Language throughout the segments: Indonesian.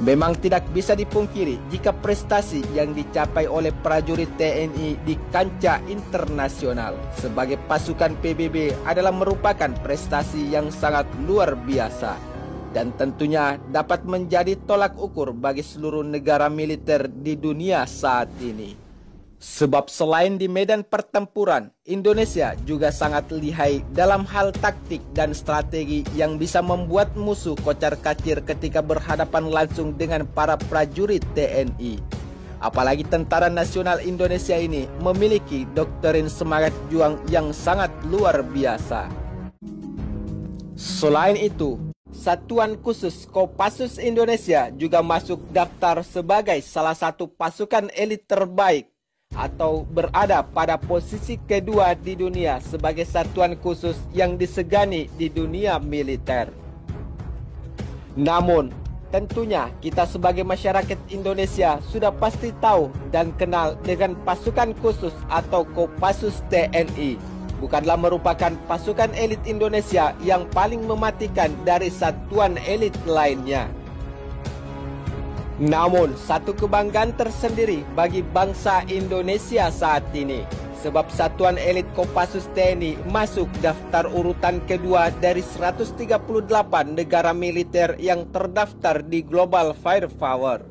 Memang tidak bisa dipungkiri jika prestasi yang dicapai oleh prajurit TNI di kancah internasional sebagai pasukan PBB adalah merupakan prestasi yang sangat luar biasa dan tentunya dapat menjadi tolak ukur bagi seluruh negara militer di dunia saat ini. Sebab selain di medan pertempuran, Indonesia juga sangat lihai dalam hal taktik dan strategi yang bisa membuat musuh kocar-kacir ketika berhadapan langsung dengan para prajurit TNI. Apalagi Tentara Nasional Indonesia ini memiliki doktrin semangat juang yang sangat luar biasa. Selain itu, Satuan Khusus Kopassus Indonesia juga masuk daftar sebagai salah satu pasukan elit terbaik atau berada pada posisi kedua di dunia sebagai satuan khusus yang disegani di dunia militer. Namun, tentunya kita sebagai masyarakat Indonesia sudah pasti tahu dan kenal dengan pasukan khusus atau Kopassus TNI. Bukanlah merupakan pasukan elit Indonesia yang paling mematikan dari satuan elit lainnya. Namun, satu kebanggaan tersendiri bagi bangsa Indonesia saat ini, sebab satuan elit Kopassus TNI masuk daftar urutan kedua dari 138 negara militer yang terdaftar di Global Firepower.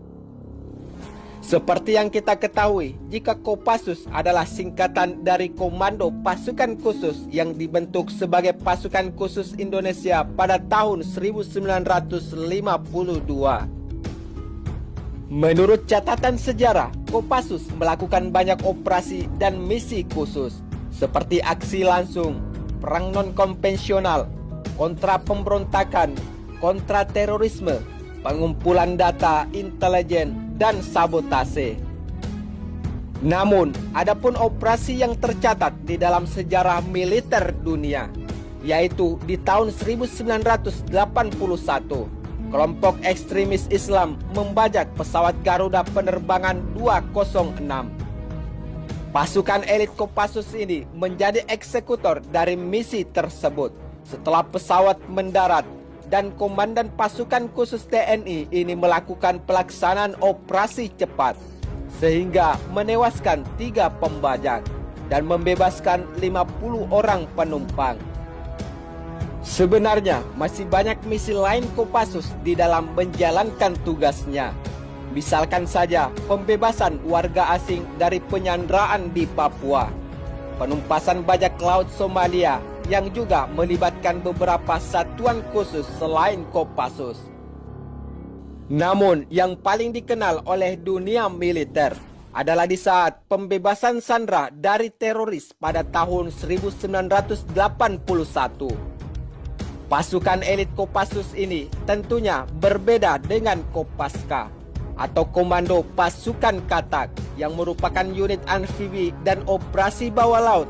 Seperti yang kita ketahui, jika Kopassus adalah singkatan dari Komando Pasukan Khusus yang dibentuk sebagai Pasukan Khusus Indonesia pada tahun 1952. Menurut catatan sejarah, Kopassus melakukan banyak operasi dan misi khusus seperti aksi langsung, perang non-konvensional, kontra pemberontakan, kontra terorisme, pengumpulan data intelijen, dan sabotase. Namun, adapun operasi yang tercatat di dalam sejarah militer dunia, yaitu di tahun 1981, kelompok ekstremis Islam membajak pesawat Garuda penerbangan 206. Pasukan elit Kopassus ini menjadi eksekutor dari misi tersebut setelah pesawat mendarat dan komandan pasukan khusus TNI ini melakukan pelaksanaan operasi cepat sehingga menewaskan 3 pembajak dan membebaskan 50 orang penumpang. Sebenarnya masih banyak misi lain Kopassus di dalam menjalankan tugasnya. Misalkan saja pembebasan warga asing dari penyanderaan di Papua, penumpasan bajak laut Somalia yang juga melibatkan beberapa satuan khusus selain Kopassus. Namun yang paling dikenal oleh dunia militer adalah di saat pembebasan sandera dari teroris pada tahun 1981. Pasukan elit Kopassus ini tentunya berbeda dengan Kopaska atau Komando Pasukan Katak yang merupakan unit amfibi dan operasi bawah laut,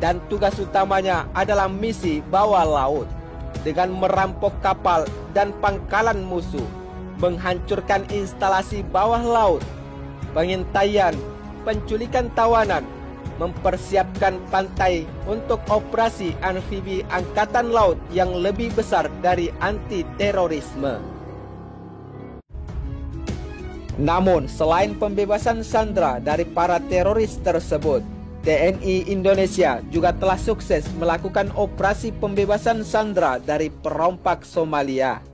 dan tugas utamanya adalah misi bawah laut dengan merampok kapal dan pangkalan musuh, menghancurkan instalasi bawah laut, pengintaian, penculikan tawanan, mempersiapkan pantai untuk operasi amfibi angkatan laut yang lebih besar dari anti-terorisme. Namun, selain pembebasan sandera dari para teroris tersebut, TNI Indonesia juga telah sukses melakukan operasi pembebasan sandera dari perompak Somalia.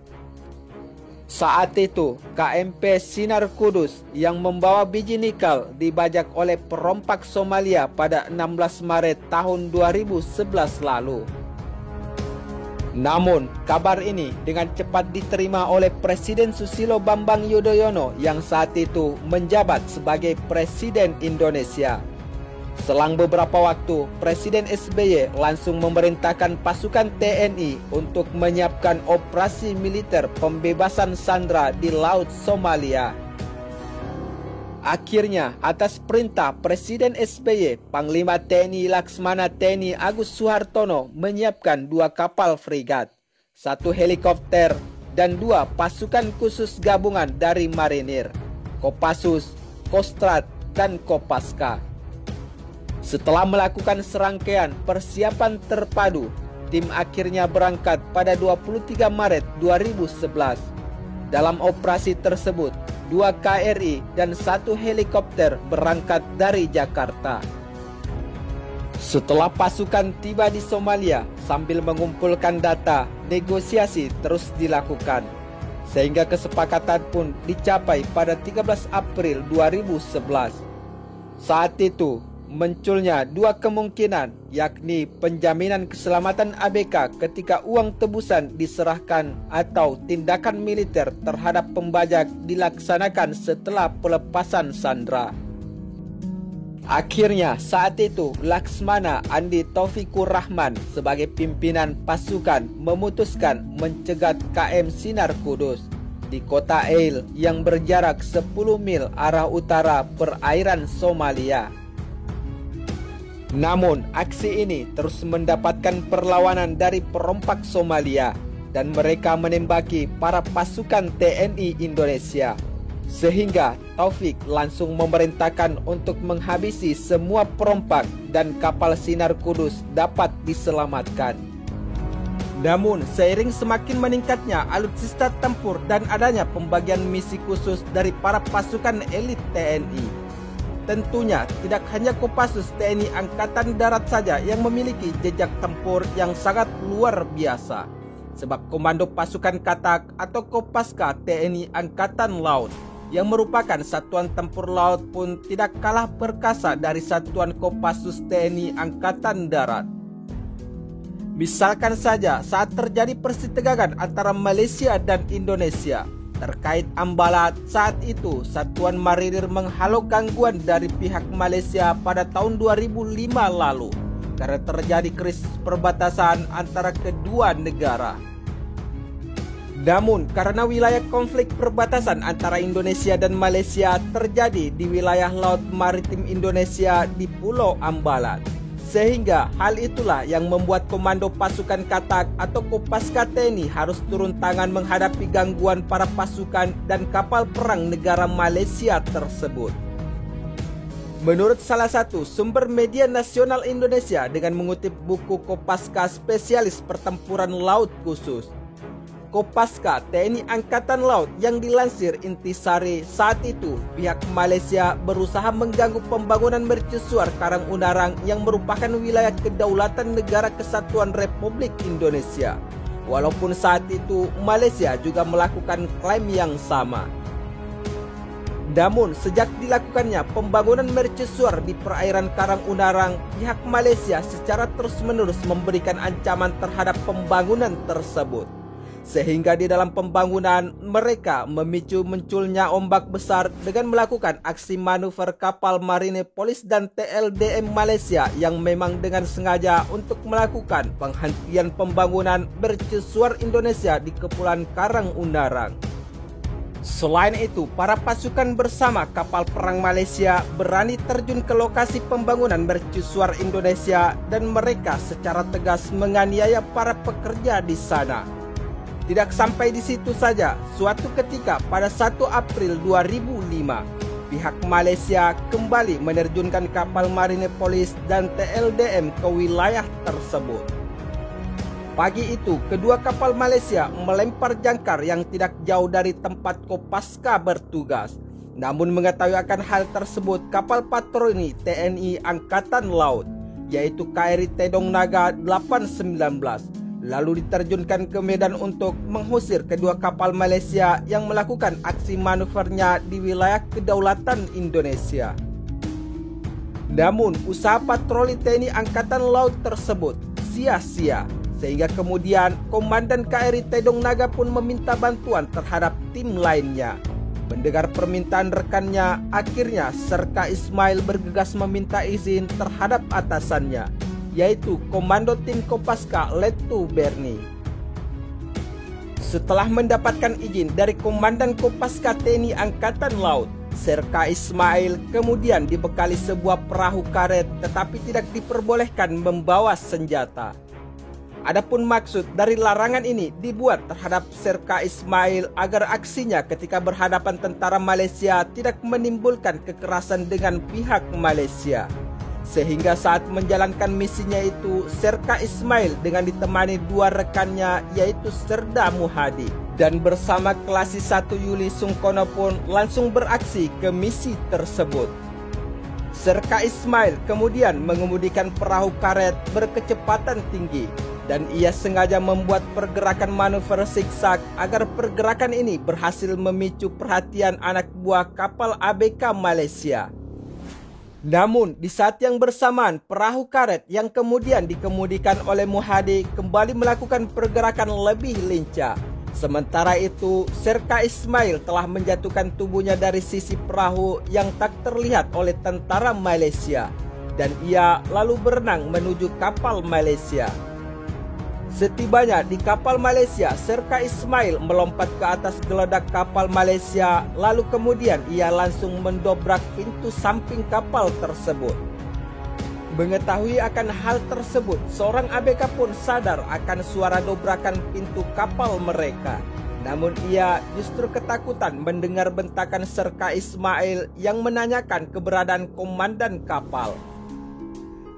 Saat itu, KMP Sinar Kudus yang membawa biji nikel dibajak oleh perompak Somalia pada 16 Maret tahun 2011 lalu. Namun, kabar ini dengan cepat diterima oleh Presiden Susilo Bambang Yudhoyono yang saat itu menjabat sebagai Presiden Indonesia. Selang beberapa waktu, Presiden SBY langsung memerintahkan pasukan TNI untuk menyiapkan operasi militer pembebasan sandera di Laut Somalia. Akhirnya, atas perintah Presiden SBY, Panglima TNI Laksmana TNI Agus Suhartono menyiapkan 2 kapal frigat, 1 helikopter, dan 2 pasukan khusus gabungan dari marinir, Kopassus, Kostrad, dan Kopaska. Setelah melakukan serangkaian persiapan terpadu, tim akhirnya berangkat pada 23 Maret 2011. Dalam operasi tersebut, 2 KRI dan 1 helikopter berangkat dari Jakarta. Setelah pasukan tiba di Somalia, sambil mengumpulkan data, negosiasi terus dilakukan. Sehingga kesepakatan pun dicapai pada 13 April 2011. Saat itu, munculnya 2 kemungkinan, yakni penjaminan keselamatan ABK ketika uang tebusan diserahkan atau tindakan militer terhadap pembajak dilaksanakan setelah pelepasan sandera. Akhirnya saat itu Laksmana Andi Taufikur Rahman sebagai pimpinan pasukan memutuskan mencegat KM Sinar Kudus di kota Eil yang berjarak 10 mil arah utara perairan Somalia. Namun aksi ini terus mendapatkan perlawanan dari perompak Somalia dan mereka menembaki para pasukan TNI Indonesia. Sehingga Taufik langsung memerintahkan untuk menghabisi semua perompak dan kapal Sinar Kudus dapat diselamatkan. Namun seiring semakin meningkatnya alutsista tempur dan adanya pembagian misi khusus dari para pasukan elit TNI, tentunya tidak hanya Kopassus TNI Angkatan Darat saja yang memiliki jejak tempur yang sangat luar biasa. Sebab Komando Pasukan Katak atau Kopaska TNI Angkatan Laut yang merupakan satuan tempur laut pun tidak kalah perkasa dari satuan Kopassus TNI Angkatan Darat. Misalkan saja saat terjadi persitegangan antara Malaysia dan Indonesia terkait Ambalat, saat itu satuan marinir menghalau gangguan dari pihak Malaysia pada tahun 2005 lalu karena terjadi krisis perbatasan antara kedua negara. Namun karena wilayah konflik perbatasan antara Indonesia dan Malaysia terjadi di wilayah Laut Maritim Indonesia di Pulau Ambalat, sehingga hal itulah yang membuat Komando Pasukan Katak atau Kopaska TNI harus turun tangan menghadapi gangguan para pasukan dan kapal perang negara Malaysia tersebut. Menurut salah satu sumber media nasional Indonesia dengan mengutip buku Kopaska Spesialis Pertempuran Laut Khusus, Kopaska TNI Angkatan Laut yang dilansir Intisari, saat itu pihak Malaysia berusaha mengganggu pembangunan mercusuar Karang Unarang yang merupakan wilayah kedaulatan Negara Kesatuan Republik Indonesia. Walaupun saat itu Malaysia juga melakukan klaim yang sama. Namun sejak dilakukannya pembangunan mercusuar di perairan Karang Unarang, pihak Malaysia secara terus-menerus memberikan ancaman terhadap pembangunan tersebut. Sehingga di dalam pembangunan mereka memicu munculnya ombak besar dengan melakukan aksi manuver kapal marine polis dan TLDM Malaysia yang memang dengan sengaja untuk melakukan penghentian pembangunan mercusuar Indonesia di Kepulauan Karang Unarang. Selain itu, para pasukan bersama kapal perang Malaysia berani terjun ke lokasi pembangunan mercusuar Indonesia dan mereka secara tegas menganiaya para pekerja di sana. Tidak sampai di situ saja, suatu ketika pada 1 April 2005, pihak Malaysia kembali menerjunkan kapal marine polis dan TLDM ke wilayah tersebut. Pagi itu, kedua kapal Malaysia melempar jangkar yang tidak jauh dari tempat Kopaska bertugas. Namun mengetahui akan hal tersebut, kapal patroli TNI Angkatan Laut, yaitu KRI Tedong Naga 819, lalu diterjunkan ke medan untuk mengusir kedua kapal Malaysia yang melakukan aksi manuvernya di wilayah kedaulatan Indonesia. Namun usaha patroli TNI Angkatan Laut tersebut sia-sia, sehingga kemudian Komandan KRI Tedong Naga pun meminta bantuan terhadap tim lainnya. Mendengar permintaan rekannya, akhirnya Serka Ismail bergegas meminta izin terhadap atasannya, yaitu Komando Tim Kopaska Letu Berni. Setelah mendapatkan izin dari Komandan Kopaska TNI Angkatan Laut, Serka Ismail kemudian dibekali sebuah perahu karet tetapi tidak diperbolehkan membawa senjata. Adapun maksud dari larangan ini dibuat terhadap Serka Ismail agar aksinya ketika berhadapan tentara Malaysia tidak menimbulkan kekerasan dengan pihak Malaysia. Sehingga saat menjalankan misinya itu, Serka Ismail dengan ditemani dua rekannya yaitu Serda Muhadi Dan bersama Klasi 1 Yuli Sungkono pun langsung beraksi ke misi tersebut. Serka Ismail kemudian mengemudikan perahu karet berkecepatan tinggi dan ia sengaja membuat pergerakan manuver zigzag agar pergerakan ini berhasil memicu perhatian anak buah kapal ABK Malaysia. Namun di saat yang bersamaan perahu karet yang kemudian dikemudikan oleh Muhadi kembali melakukan pergerakan lebih lincah. Sementara itu, Serka Ismail telah menjatuhkan tubuhnya dari sisi perahu yang tak terlihat oleh tentara Malaysia dan ia lalu berenang menuju kapal Malaysia. Setibanya di kapal Malaysia, Serka Ismail melompat ke atas geledak kapal Malaysia lalu kemudian ia langsung mendobrak pintu samping kapal tersebut. Mengetahui akan hal tersebut, seorang ABK pun sadar akan suara dobrakan pintu kapal mereka. Namun ia justru ketakutan mendengar bentakan Serka Ismail yang menanyakan keberadaan komandan kapal.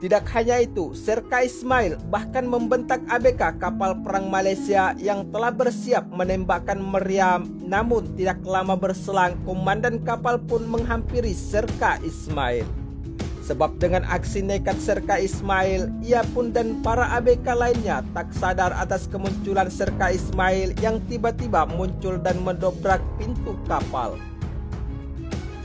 Tidak hanya itu, Serka Ismail bahkan membentak ABK kapal perang Malaysia yang telah bersiap menembakkan meriam. Namun tidak lama berselang, komandan kapal pun menghampiri Serka Ismail. Sebab dengan aksi nekat Serka Ismail, ia pun dan para ABK lainnya tak sadar atas kemunculan Serka Ismail yang tiba-tiba muncul dan mendobrak pintu kapal.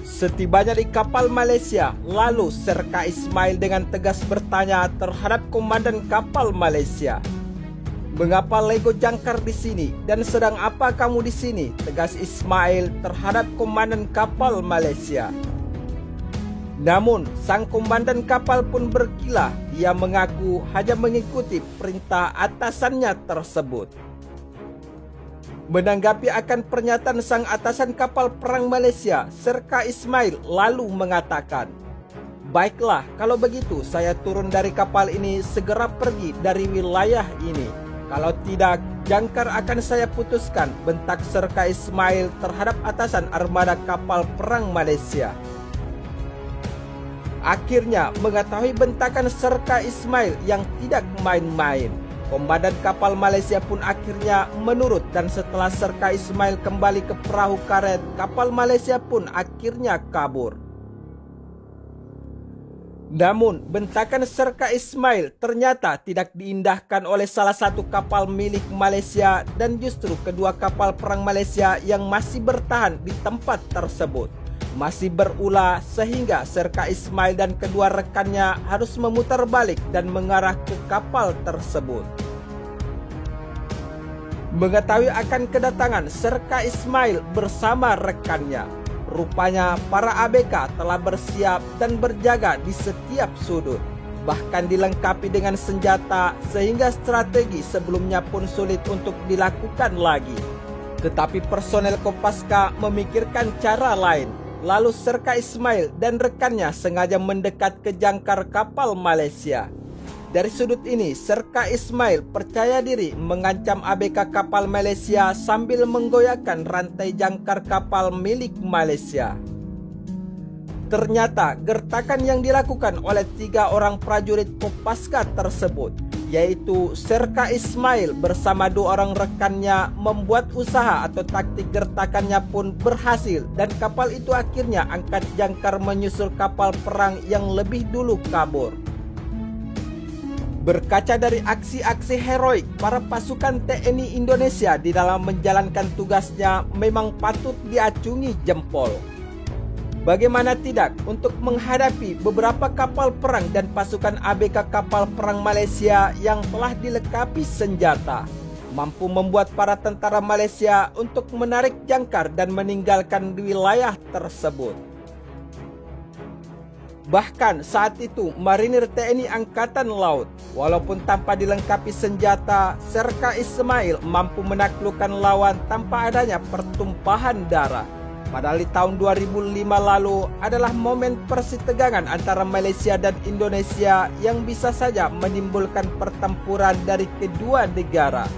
Setibanya di kapal Malaysia, lalu Serka Ismail dengan tegas bertanya terhadap komandan kapal Malaysia. "Mengapa Lego jangkar di sini dan sedang apa kamu di sini?" tegas Ismail terhadap komandan kapal Malaysia. Namun, sang komandan kapal pun berkilah. Ia mengaku hanya mengikuti perintah atasannya tersebut. Menanggapi akan pernyataan sang atasan kapal perang Malaysia, Serka Ismail lalu mengatakan, "Baiklah, kalau begitu saya turun dari kapal ini segera pergi dari wilayah ini. Kalau tidak, jangkar akan saya putuskan," bentak Serka Ismail terhadap atasan armada kapal perang Malaysia. Akhirnya, mengetahui bentakan Serka Ismail yang tidak main-main, komandan kapal Malaysia pun akhirnya menurut dan setelah Serka Ismail kembali ke perahu karet, kapal Malaysia pun akhirnya kabur. Namun, bentakan Serka Ismail ternyata tidak diindahkan oleh salah satu kapal milik Malaysia dan justru kedua kapal perang Malaysia yang masih bertahan di tempat tersebut masih berulah sehingga Serka Ismail dan kedua rekannya harus memutar balik dan mengarah ke kapal tersebut. Mengetahui akan kedatangan Serka Ismail bersama rekannya, rupanya para ABK telah bersiap dan berjaga di setiap sudut, bahkan dilengkapi dengan senjata sehingga strategi sebelumnya pun sulit untuk dilakukan lagi. Tetapi personel Kopaska memikirkan cara lain. Lalu Serka Ismail dan rekannya sengaja mendekat ke jangkar kapal Malaysia. Dari sudut ini, Serka Ismail percaya diri mengancam ABK kapal Malaysia sambil menggoyahkan rantai jangkar kapal milik Malaysia. Ternyata gertakan yang dilakukan oleh 3 orang prajurit Kopaska tersebut, yaitu Serka Ismail bersama 2 orang rekannya, membuat usaha atau taktik gertakannya pun berhasil dan kapal itu akhirnya angkat jangkar menyusul kapal perang yang lebih dulu kabur. Berkaca dari aksi-aksi heroik para pasukan TNI Indonesia di dalam menjalankan tugasnya memang patut diacungi jempol. Bagaimana tidak untuk menghadapi beberapa kapal perang dan pasukan ABK kapal perang Malaysia yang telah dilengkapi senjata, mampu membuat para tentara Malaysia untuk menarik jangkar dan meninggalkan wilayah tersebut. Bahkan saat itu marinir TNI Angkatan Laut, walaupun tanpa dilengkapi senjata, Serka Ismail mampu menaklukkan lawan tanpa adanya pertumpahan darah. Padahal di tahun 2005 lalu adalah momen persitegangan antara Malaysia dan Indonesia yang bisa saja menimbulkan pertempuran dari kedua negara.